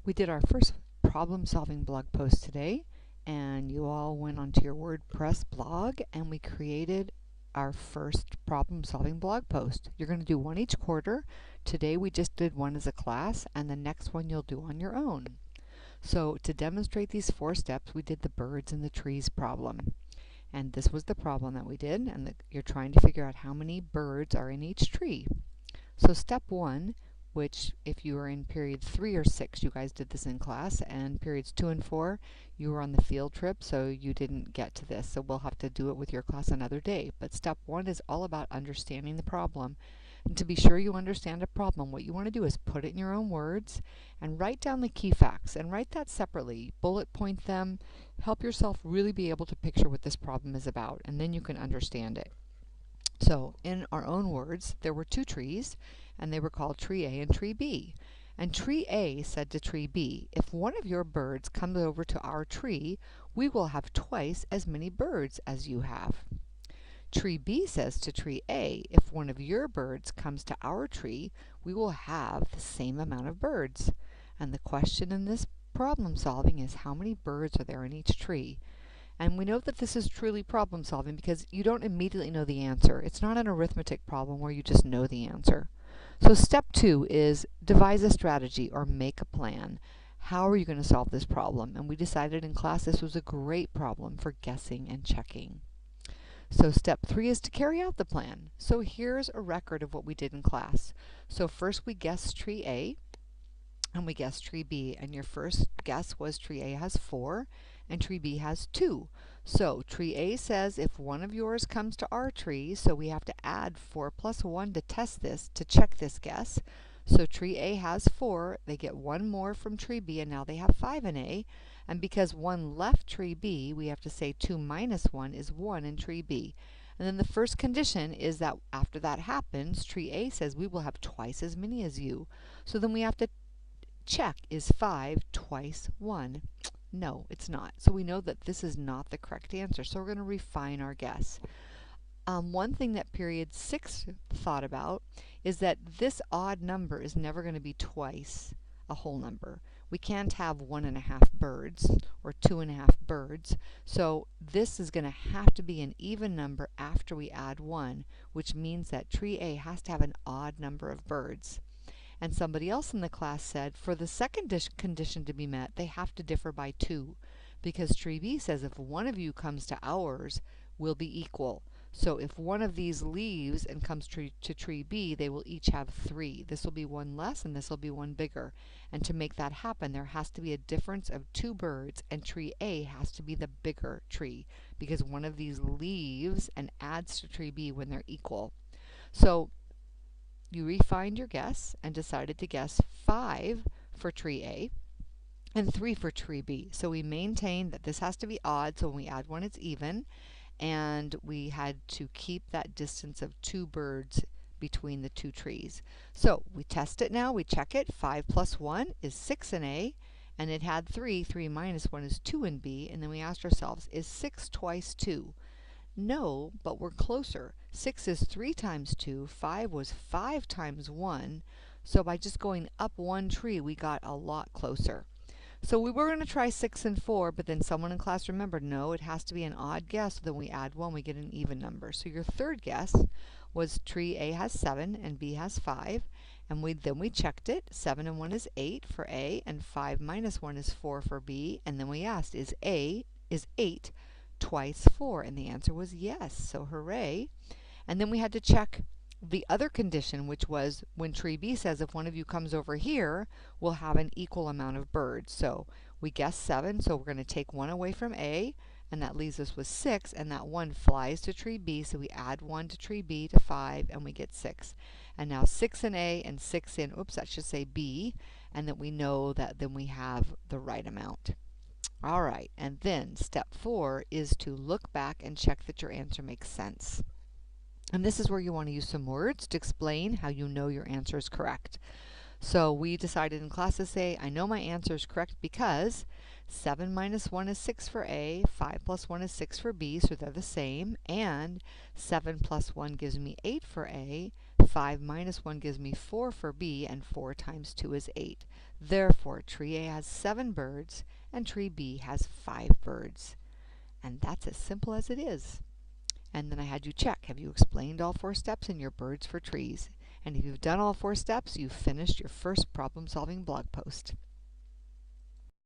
We did our first problem-solving blog post today, and you all went onto your WordPress blog and we created our first problem-solving blog post. You're going to do one each quarter. Today we just did one as a class, and the next one you'll do on your own. So to demonstrate these 4 steps, we did the birds and the trees problem. And this was the problem that we did, and you're trying to figure out how many birds are in each tree. So step 1, which if you were in period 3 or 6, you guys did this in class, and periods 2 and 4, you were on the field trip, so you didn't get to this. So we'll have to do it with your class another day. But step 1 is all about understanding the problem. And to be sure you understand a problem, what you want to do is put it in your own words and write down the key facts, and write that separately. Bullet point them. Help yourself really be able to picture what this problem is about, and then you can understand it. So in our own words, there were 2 trees, and they were called Tree A and Tree B. And Tree A said to Tree B, if one of your birds comes over to our tree, we will have twice as many birds as you have. Tree B says to Tree A, if one of your birds comes to our tree, we will have the same amount of birds. And the question in this problem solving is, how many birds are there in each tree? And we know that this is truly problem solving because you don't immediately know the answer. It's not an arithmetic problem where you just know the answer. So step 2 is devise a strategy or make a plan. How are you going to solve this problem? And we decided in class this was a great problem for guessing and checking. So step 3 is to carry out the plan. So here's a record of what we did in class. So first we guessed Tree A, and we guessed Tree B, and your first guess was Tree A has 4 and Tree B has 2. So Tree A says if one of yours comes to our tree, so we have to add 4 plus 1 to test this, to check this guess. So Tree A has 4, they get 1 more from Tree B, and now they have 5 in A. And because 1 left Tree B, we have to say 2 minus 1 is 1 in Tree B. And then the first condition is that after that happens, Tree A says we will have twice as many as you. So then we have to check, is 5 twice 1? No, it's not. So we know that this is not the correct answer. So we're going to refine our guess. One thing that period 6 thought about is that this odd number is never going to be twice a whole number. We can't have 1.5 birds or 2.5 birds. So this is going to have to be an even number after we add 1, which means that Tree A has to have an odd number of birds. And somebody else in the class said for the second condition to be met, they have to differ by 2, because Tree B says if one of you comes to ours, we'll be equal. So if one of these leaves and comes to Tree B, they will each have 3. This will be 1 less and this will be 1 bigger. And to make that happen, there has to be a difference of 2 birds, and Tree A has to be the bigger tree because one of these leaves and adds to Tree B when they're equal. So you refined your guess and decided to guess 5 for Tree A and 3 for Tree B. So we maintained that this has to be odd, so when we add 1 it's even, and we had to keep that distance of 2 birds between the 2 trees. So we test it now, we check it. 5 plus 1 is 6 in A, and it had 3. 3 minus 1 is 2 in B, and then we asked ourselves, is 6 twice 2? No, but we're closer. 6 is 3 times 2. 5 was 5 times 1. So by just going up 1 tree, we got a lot closer. So we were going to try 6 and 4, but then someone in class remembered, no, it has to be an odd guess. So then we add 1, we get an even number. So your third guess was Tree A has 7 and B has 5. And then we checked it. 7 and 1 is 8 for A, and 5 minus 1 is 4 for B. And then we asked, is 8 twice 4? And the answer was yes, so hooray. And then we had to check the other condition, which was when Tree B says if one of you comes over here, we'll have an equal amount of birds. So we guessed 7, so we're going to take 1 away from A, and that leaves us with 6, and that 1 flies to Tree B, so we add 1 to Tree B to 5, and we get 6. And now 6 in A and 6 in, oops, that should say B, and that we know that then we have the right amount. All right, and then step 4 is to look back and check that your answer makes sense. And this is where you want to use some words to explain how you know your answer is correct. So we decided in class to say, I know my answer is correct because 7 minus 1 is 6 for A, 5 plus 1 is 6 for B, so they're the same, and 7 plus 1 gives me 8 for A, 5 minus 1 gives me 4 for B, and 4 times 2 is 8. Therefore, tree A has 7 birds, and tree B has 5 birds. And that's as simple as it is. And then I had you check, have you explained all 4 steps in your Birds for Trees? And if you've done all 4 steps, you've finished your first problem-solving blog post.